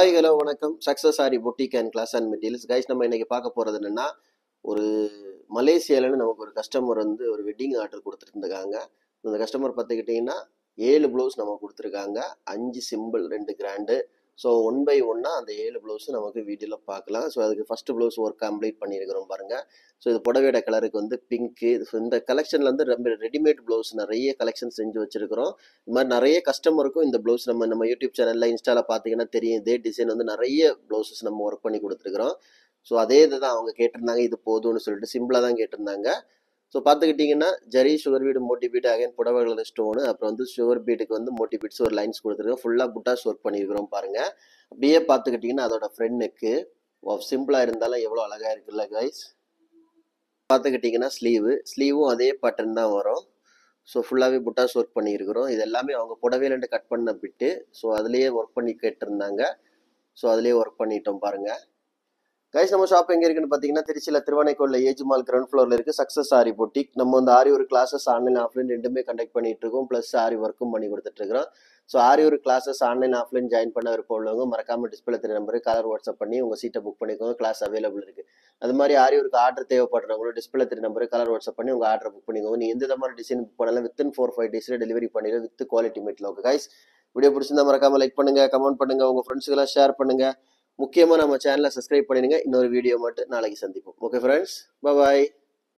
Hi hello வணக்கம். Success Aari boutique and class and materials guys. நம்ம இன்னைக்கு பார்க்க போகிறது என்னன்னா, ஒரு மலேசியாவிலேருந்து நமக்கு ஒரு கஸ்டமர் வந்து ஒரு வெட்டிங் ஆர்டர் கொடுத்துருந்துருக்காங்க. அந்த கஸ்டமர் பார்த்துக்கிட்டிங்கன்னா 7 ப்ளவுஸ் நம்ம கொடுத்துருக்காங்க. 5 simple 2 grand. So one by ஒன்னாக அந்த 7 ப்ளவுஸும் நமக்கு வீடியோவில் பார்க்கலாம். ஸோ அதுக்கு ஃபஸ்ட்டு ப்ளவுஸ் ஒர்க் கம்ப்ளீட் பண்ணியிருக்கிறோம் பாருங்கள். ஸோ இது புடவையோட கலருக்கு வந்து பிங்க்கு. ஸோ இந்த கலெக்ஷனில் வந்து ரொம்ப ரெடிமேட் ப்ளவுஸ் நிறைய கலெக்ஷன் செஞ்சு வச்சுருக்கிறோம். இது மாதிரி நிறைய கஸ்டமருக்கும் இந்த ப்ளவுஸ் நம்ம யூடியூப் சேனலில் இன்ஸ்டாவில் பார்த்தீங்கன்னா தெரியும். இதே டிசைன் வந்து நிறைய ப்ளவுசஸ் நம்ம ஒர்க் பண்ணி கொடுத்துருக்குறோம். ஸோ அதே இதுதான் அவங்க கேட்டிருந்தாங்க. இது போதும்னு சொல்லிட்டு சிம்பிளாக தான் கேட்டிருந்தாங்க. ஸோ பார்த்துக்கிட்டிங்கன்னா zari sugar bead Moti bead again புடவைகளோட stone, அப்புறம் வந்து சுகர் பீடுக்கு வந்து மோட்டி பீட்ஸ் ஒரு லைன்ஸ் கொடுத்துருக்கோம். ஃபுல்லாக புட்டாஸ் ஒர்க் பண்ணியிருக்கிறோம் பாருங்கள். அப்படியே பார்த்துக்கிட்டிங்கன்னா அதோட ஃப்ரெண்டுக்கு சிம்பிளாக இருந்தாலும் எவ்வளோ அழகாக இருக்குல்ல கைஸ். பார்த்துக்கிட்டிங்கன்னா ஸ்லீவும் அதே பட்டன் தான் வரும். ஸோ ஃபுல்லாகவே புட்டாஸ் ஒர்க் பண்ணியிருக்கிறோம். இது எல்லாமே அவங்க புடவையிலேருந்து கட் பண்ண பிட்டு. ஸோ அதுலேயே ஒர்க் பண்ணி கேட்டிருந்தாங்க. ஸோ அதுலேயே ஒர்க் பண்ணிட்டோம் பாருங்கள் கைஸ். நம்ம ஷாப் எங்கே இருக்குன்னு பார்த்தீங்கன்னா திருச்சியில் திருவானைக்கோளில் ஏஜ் மால் கிரவுண்ட் ஃப்ளோரில் இருக்குது சக்ஸஸ் ஆரி பொட்டிக். நம்ம வந்து ஆரி ஒரு கிளாஸஸ் ஆன்லைன் ஆஃப்லைன் ரெண்டுமே கண்டக்ட் பண்ணிட்டு இருக்கோம். ப்ளஸ் ஆரி ஒர்க்கும் பண்ணி கொடுத்துட்ருக்கோம். ஸோ ஆரி ஒரு கிளாஸஸ் ஆன்லைன் ஆஃப்லைன் ஜாயின் பண்ண விருப்பம் உள்ளவங்க மறக்காமல் டிஸ்பிளே தெரிய நம்பருக்கு கலர் வாட்ஸ்அப் பண்ணி உங்கள் சீட்டை புக் பண்ணிக்கோங்க. கிளாஸ் அவைலபிள் இருக்குது. அது மாதிரி ஆரி ஒரு ஆர்டர் தேவைப்படுறவங்களும் டிஸ்பிளே தெரிய நம்பருக்கு கலர் வாட்ஸ்அப் பண்ணி உங்கள் ஆர்டர் புக் பண்ணிக்கோங்க. நீ எந்த மாதிரி டிசைன் புக் பண்ணாலும் வித்தின் 4-5 டேஸில் டெலிவரி பண்ணிடுறோம் வித் குவாலிட்டி மீட்டில். ஓகே கைஸ், வீடியோ பிடிச்சிருந்தா மறக்காமல் லைக் பண்ணுங்கள், கமெண்ட் பண்ணுங்கள், உங்கள் ஃப்ரெண்ட்ஸுக்கெல்லாம் ஷேர் பண்ணுங்கள். முக்கியமாக நம்ம சேனலை சப்ஸ்கிரைப் பண்ணிடுங்க. இன்னொரு வீடியோ மட்டும் நாளைக்கு சந்திப்போம். ஓகே ஃப்ரெண்ட்ஸ், பாய்.